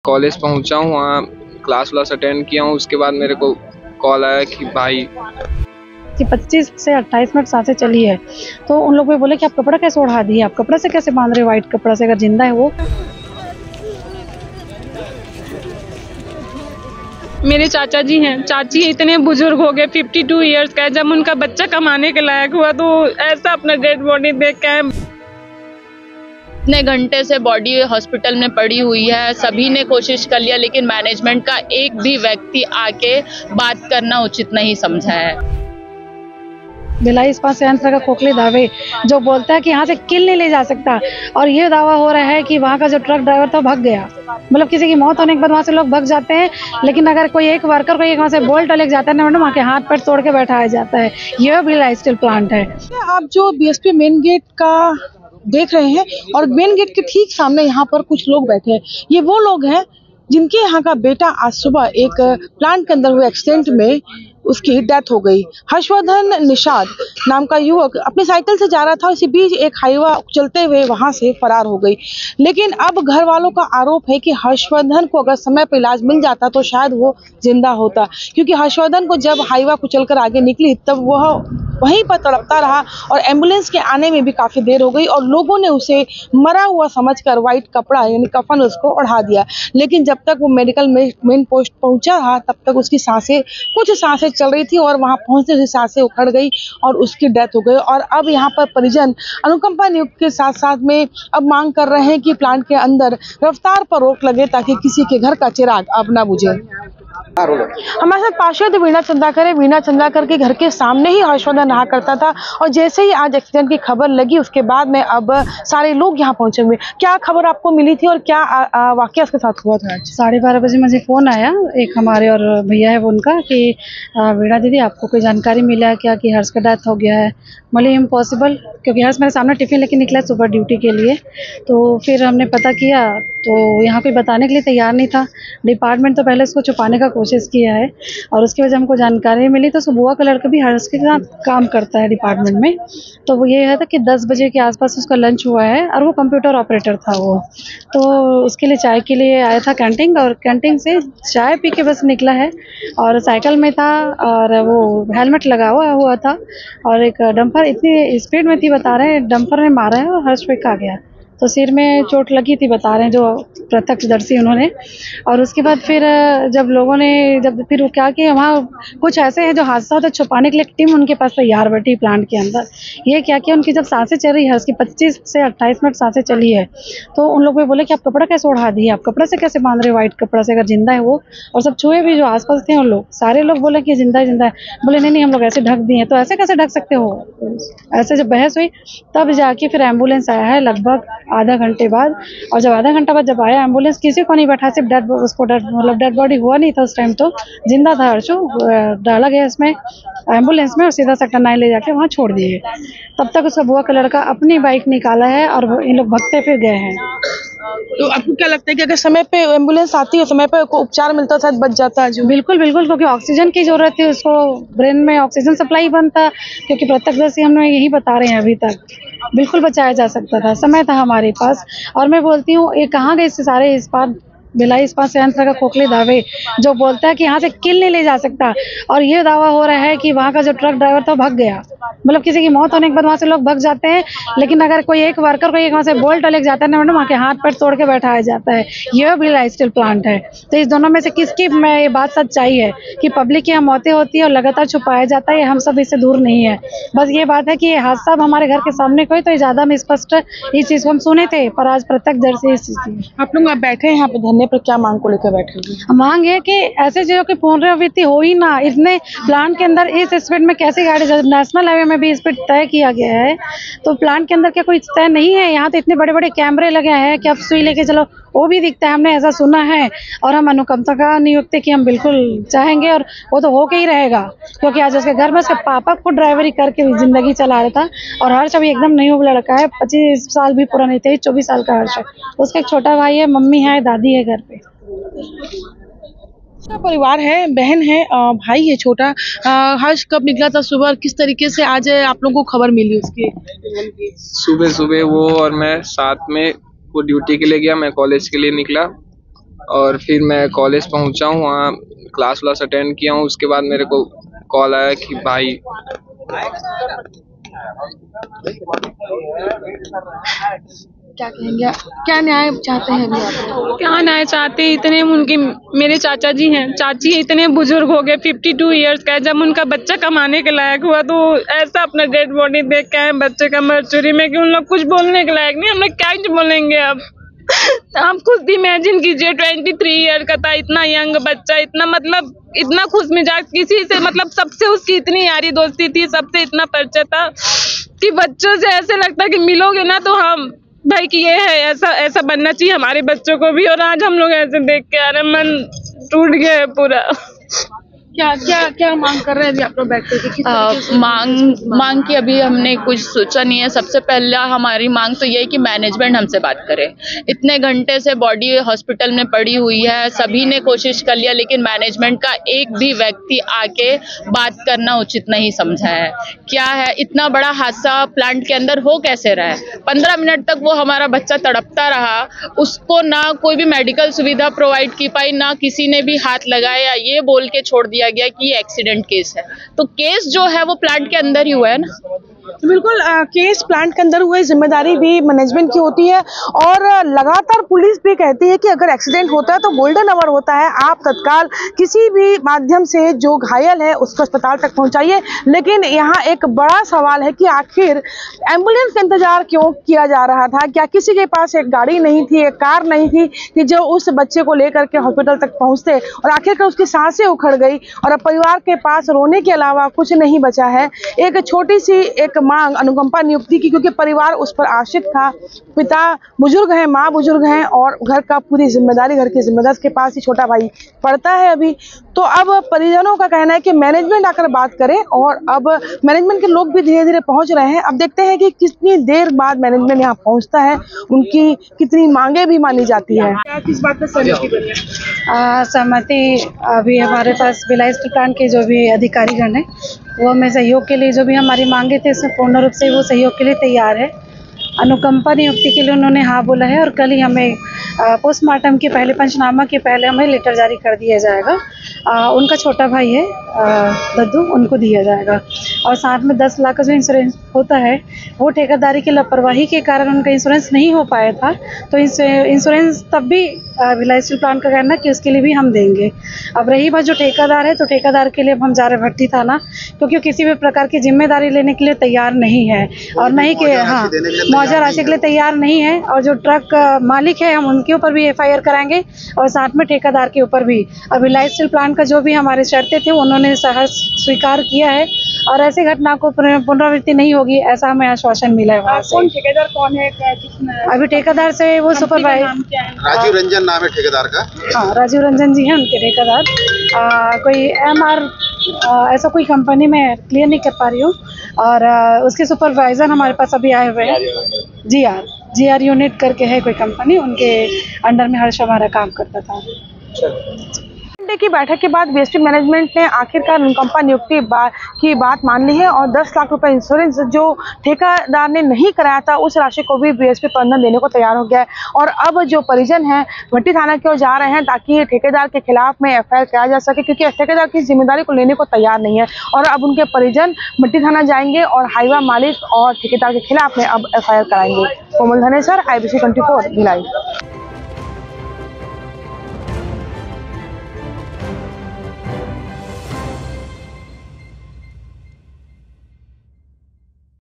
College पहुंचा हूँ, वहाँ क्लास अटेंड किया हूँ। उसके बाद मेरे को कॉल आया कि भाई कि 25 से 28 मिनट सांसें चली है, तो उन लोगों ने बोले कि आप कपड़ा कैसे ओढ़ा दिए, आप कपड़ा से कैसे बांध रहे हो, वाइट कपड़ा से, अगर जिंदा है वो। मेरे चाचा जी हैं, चाची इतने बुजुर्ग हो गए, 52 इयर्स का है। जब उनका बच्चा कमाने के लायक हुआ तो ऐसा अपना डेड बॉडी देख के इतने घंटे से बॉडी हॉस्पिटल में पड़ी हुई है, सभी ने कोशिश कर लिया, लेकिन मैनेजमेंट का एक भी व्यक्ति आके बात करना उचित नहीं समझा है। भिलाई इस्पात संयंत्र का खोखले दावे जो बोलता है कि यहाँ से किल नहीं ले जा सकता, और ये दावा हो रहा है कि वहाँ का जो ट्रक ड्राइवर था भाग गया। मतलब किसी की मौत होने के बाद वहाँ से लोग भाग जाते हैं, लेकिन अगर कोई एक वर्कर को वहाँ से बोल्ट लेके जाता है ना, वहाँ के हाथ पैर तोड़ के बैठाया जाता है। यह भिलाई स्टील प्लांट है। आप जो बीएसपी मेन गेट का देख रहे हैं, और मेन गेट के ठीक सामने यहाँ पर कुछ लोग बैठे हैं। ये वो लोग हैं जिनके यहाँ का बेटा आज सुबह एक प्लांट के अंदर हुए एक्सीडेंट में उसकी डेथ हो गई। हर्षवर्धन निषाद नाम का युवक अपनी साइकिल से जा रहा था, इसी बीच एक हाईवा चलते हुए वहां से फरार हो गई। लेकिन अब घर वालों का आरोप है कि हर्षवर्धन को अगर समय पर इलाज मिल जाता तो शायद वो जिंदा होता, क्योंकि हर्षवर्धन को जब हाईवा कुचलकर आगे निकली तब वह वहीं पर तड़पता रहा और एम्बुलेंस के आने में भी काफी देर हो गई, और लोगों ने उसे मरा हुआ समझकर व्हाइट कपड़ा यानी कफन उसको ओढ़ा दिया। लेकिन जब तक वो मेडिकल मेन पोस्ट पहुंचा रहा तब तक उसकी कुछ सांसें चल रही थी, और वहां पहुंचते ही सांसें उखड़ गई और उसकी डेथ हो गई। और अब यहाँ पर परिजन अनुकंपा नियुक्त के साथ साथ में अब मांग कर रहे हैं कि प्लांट के अंदर रफ्तार पर रोक लगे ताकि किसी के घर का चिराग अब न बुझे। हमारे साथ पार्षद वीणा चंद्राकर है। वीणा चंद्राकर के घर के सामने ही हर्षवर्धन रहा करता था, और जैसे ही आज एक्सीडेंट की खबर लगी उसके बाद में अब सारे लोग यहाँ पहुंचे हुए। क्या खबर आपको मिली थी और क्या वाकया उसके साथ हुआ था? 12:30 बजे मुझे फ़ोन आया एक हमारे और भैया है वो उनका कि वीणा दीदी आपको कोई जानकारी मिला क्या कि हर्ष का डेथ हो गया है। बोले इम्पॉसिबल, क्योंकि हर्ष मेरे सामने टिफ़िन लेके निकला सुबह ड्यूटी के लिए। तो फिर हमने पता किया तो यहाँ कोई बताने के लिए तैयार नहीं था। डिपार्टमेंट तो पहले उसको छुपाने का कोशिश किया है, और उसकी वजह हमको जानकारी मिली तो सुबुआ का लड़का भी हर्ष के साथ काम करता है डिपार्टमेंट में। तो वो ये है था कि 10 बजे के आसपास उसका लंच हुआ है, और वो कंप्यूटर ऑपरेटर था वो। तो उसके लिए चाय के लिए आया था कैंटीन, और कैंटीन से चाय पी के बस निकला है, और साइकिल में था और वो हेलमेट लगा हुआ था, और एक डंपर इतनी स्पीड में थी बता रहे हैं, डंपर ने मारा है और हर्ष पे आ गया। तो सिर में चोट लगी थी बता रहे हैं जो प्रत्यक्षदर्शी उन्होंने। और उसके बाद फिर जब लोगों ने फिर वो क्या किया, वहाँ कुछ ऐसे हैं जो हादसा होता है छुपाने के लिए टीम उनके पास तैयार बैठी प्लांट के अंदर। ये क्या किया, उनकी जब सांसें चल रही है, उसकी 25 से 28 मिनट सांसें चली है, तो उन लोगों ने बोले कि आप कपड़ा कैसे ओढ़ा दिए, आप कपड़ा से कैसे बांध रहे हो, वाइट कपड़ा से, अगर जिंदा है वो। और सब छुए भी जो आसपास थे उन लोग, सारे लोग बोले कि जिंदा है। बोले नहीं हम लोग ऐसे ढक दिए। तो ऐसे कैसे ढक सकते हो? ऐसे जब बहस हुई तब जाके फिर एम्बुलेंस आया है लगभग आधा घंटे बाद। और जब आधा घंटा बाद जब आया एम्बुलेंस, किसी को नहीं बैठा, सिर्फ डेड बॉडी हुआ नहीं था उस टाइम, तो जिंदा था हर्षु। डाला गया इसमें एम्बुलेंस में और सीधा सेक्टर 9 ले जाके वहाँ छोड़ दिए। तब तक उसका बुआ का लड़का अपनी बाइक निकाला है और इन लोग भगते फिर गए हैं। तो आपको क्या लगता है कि अगर समय पे एम्बुलेंस आती है, समय पे उपचार मिलता शायद बच जाता है? बिल्कुल, क्योंकि ऑक्सीजन की जरूरत थी उसको, ब्रेन में ऑक्सीजन सप्लाई बंद था, क्योंकि प्रत्यक्षदर्शी हमें यही बता रहे हैं अभी तक। बिल्कुल बचाया जा सकता था, समय था हमारे पास। और मैं बोलती हूँ ये कहाँ गए सारे भिलाई इस्पात संयंत्र का खोखले दावे जो बोलता है कि यहाँ से किल नहीं ले जा सकता, और ये दावा हो रहा है कि वहाँ का जो ट्रक ड्राइवर था भाग गया। मतलब किसी की मौत होने के बाद वहाँ से लोग भाग जाते हैं, लेकिन अगर कोई एक वर्कर को वहाँ से बोल्ट लेके जाता है ना, वहाँ के हाथ पैर तोड़ के बैठाया जाता है। यह भिलाई स्टील प्लांट है। तो इस दोनों में से किसकी ये बात सच्चाई है कि पब्लिक की यहाँ मौतें होती है और लगातार छुपाया जाता है, हम सब इससे दूर नहीं है। बस ये बात है कि हादसा हमारे घर के सामने कोई तो ज्यादा में स्पष्ट इस चीज को हम सुने थे, पर आज प्रत्यक्षदर्शी इस चीज। आप लोग बैठे हैं यहाँ पे धरने पर, क्या मांग को लेकर बैठे हैं? मांग है कि ऐसे चीजों की पुनरावृत्ति हो ही ना। इतने प्लांट के अंदर इस स्पीड में कैसे गाड़ी, नेशनल हाईवे में भी स्पीड तय किया गया है, तो प्लांट के अंदर क्या कोई तय नहीं है? यहाँ तो इतने बड़े बड़े कैमरे लगे हैं कि अब सुई लेके चलो वो भी दिखता है, हमने ऐसा सुना है। और हम अनुकंपा का नियुक्त की हम बिल्कुल चाहेंगे, और वो तो होके ही रहेगा, क्योंकि आज उसके घर में उसके पापा खुद ड्राइवरी करके जिंदगी चला रहा था। और हर्ष अभी एकदम न्यू लड़का है, 25 साल भी पूरा नहीं, 23-24 साल का हर्ष है। उसका एक छोटा भाई है, मम्मी है, दादी है घर पे। परिवार है, बहन है, भाई है छोटा। हर्ष कब निकला था सुबह, किस तरीके से आज आप लोगों को खबर मिली उसकी? सुबह वो और मैं साथ में, वो ड्यूटी के लिए गया, मैं कॉलेज के लिए निकला, और फिर मैं कॉलेज पहुंचा हूँ, वहाँ क्लास अटेंड किया हूँ। उसके बाद मेरे को कॉल आया कि भाई क्या कहेंगे, क्या न्याय चाहते हैं अभी आप? क्या न्याय चाहते हैं, इतने उनके मेरे चाचा जी हैं, चाची इतने बुजुर्ग हो गए, 52 इयर्स का है। जब उनका बच्चा कमाने के लायक हुआ तो ऐसा अपना डेड बॉडी देख के आए बच्चे का मरचुरी में कि उन लोग कुछ बोलने के लायक नहीं। हम लोग क्या बोलेंगे अब? आप खुद इमेजिन कीजिए, 23 ईयर का था, इतना यंग बच्चा, इतना मतलब इतना खुश मिजाज, किसी से मतलब सबसे उसकी इतनी यारी दोस्ती थी, सबसे इतना परिचय था कि बच्चों से ऐसे लगता कि मिलोगे ना तो हम भाई कि ये है, ऐसा बनना चाहिए हमारे बच्चों को भी। और आज हम लोग ऐसे देख के आ रहे, मन टूट गया है पूरा। क्या मांग कर रहे हैं अभी आप लोग बैठ के? मांग की अभी हमने कुछ सोचा नहीं है। सबसे पहला हमारी मांग तो ये है कि मैनेजमेंट हमसे बात करे। इतने घंटे से बॉडी हॉस्पिटल में पड़ी हुई है, सभी ने कोशिश कर लिया, लेकिन मैनेजमेंट का एक भी व्यक्ति आके बात करना उचित नहीं समझा है। क्या है, इतना बड़ा हादसा प्लांट के अंदर हो कैसे रहा है? 15 मिनट तक वो हमारा बच्चा तड़पता रहा, उसको ना कोई भी मेडिकल सुविधा प्रोवाइड की पाई, ना किसी ने भी हाथ लगाया। ये बोल के छोड़ दिया गया कि ये एक्सीडेंट केस है। तो केस जो है वो प्लांट के अंदर ही हुआ है ना। तो बिल्कुल केस प्लांट के अंदर हुए, जिम्मेदारी भी मैनेजमेंट की होती है। और लगातार पुलिस भी कहती है कि अगर एक्सीडेंट होता है तो गोल्डन आवर होता है, आप तत्काल किसी भी माध्यम से जो घायल है उसको अस्पताल तक पहुंचाइए। लेकिन यहाँ एक बड़ा सवाल है कि आखिर एम्बुलेंस का इंतजार क्यों किया जा रहा था? क्या किसी के पास एक गाड़ी नहीं थी, एक कार नहीं थी कि जो उस बच्चे को लेकर के हॉस्पिटल तक पहुंचते? और आखिरकार उसकी सांसें उखड़ गई और अब परिवार के पास रोने के अलावा कुछ नहीं बचा है। एक छोटी सी एक मांग अनुकंपा नियुक्ति की, क्योंकि परिवार उस पर आश्रित था। पिता बुजुर्ग हैं, माँ बुजुर्ग हैं और घर का पूरी जिम्मेदारी, घर की जिम्मेदारी के पास ही छोटा भाई पड़ता है अभी। तो अब परिजनों का कहना है कि मैनेजमेंट आकर बात करे और अब मैनेजमेंट के लोग भी धीरे धीरे पहुंच रहे हैं। अब देखते हैं कि कितनी देर बाद मैनेजमेंट यहाँ पहुंचता है, उनकी कितनी मांगे भी मानी जाती है। क्या किस बात पर सहमति बनी है? सहमति अभी हमारे पास भिलाई स्टील प्लांट के जो भी अधिकारीगण है वो हमें सहयोग के लिए, जो भी हमारी मांगे थे उसमें पूर्ण रूप से वो सहयोग के लिए तैयार है। अनुकंपा नियुक्ति के लिए उन्होंने हाँ बोला है और कल ही हमें पोस्टमार्टम के पहले, पंचनामा के पहले हमें लेटर जारी कर दिया जाएगा। उनका छोटा भाई है दद्दू, उनको दिया जाएगा। और साथ में 10 लाख का जो इंश्योरेंस होता है वो ठेकेदारी की लापरवाही के कारण उनका इंश्योरेंस नहीं हो पाया था, तो इंश्योरेंस तब भी भिलाई स्टील प्लांट का कहना कि उसके लिए भी हम देंगे। अब रही बात जो ठेकेदार है, तो ठेकेदार के लिए अब हम जा रहे भट्टी थाना, क्योंकि किसी भी प्रकार की जिम्मेदारी लेने के लिए तैयार नहीं है और नहीं कि हाँ मुआवजा राशि के लिए तैयार नहीं है। और जो ट्रक मालिक है हम उनके ऊपर भी FIR कराएंगे और साथ में ठेकेदार के ऊपर भी। अब भिलाई स्टील प्लांट का जो भी हमारे शर्तें थे उन्होंने सहर्ष स्वीकार किया है और ऐसी घटना को पुनरावृत्ति नहीं होगी, ऐसा हमें आश्वासन मिला है वहाँ से। कौन ठेकेदार कौन है? अभी ठेकेदार से वो सुपरवाइजर राजीव रंजन नाम है ठेकेदार का। हाँ, राजीव रंजन जी हैं उनके ठेकेदार। कोई MR ऐसा कोई कंपनी में क्लियर नहीं कर पा रही हूँ। और उसके सुपरवाइजर हमारे पास अभी आए हुए हैं। GR यूनिट करके है कोई कंपनी, उनके अंडर में हर्ष हमारा काम करता था। की बैठक के बाद BSP मैनेजमेंट ने आखिरकार अनुकंपा नियुक्ति की बात मान ली है और 10 लाख रुपए इंश्योरेंस जो ठेकेदार ने नहीं कराया था उस राशि को भी BSP प्रबंधन देने को तैयार हो गया है। और अब जो परिजन हैं भट्टी थाना की ओर जा रहे हैं ताकि ठेकेदार के खिलाफ में FIR किया जा सके, क्योंकि ठेकेदार की जिम्मेदारी को लेने को तैयार नहीं है। और अब उनके परिजन भट्टी थाना जाएंगे और हाईवा मालिक और ठेकेदार के खिलाफ में अब FIR कराएंगे। कोमल धनेसर, IBC 24 भिलाई।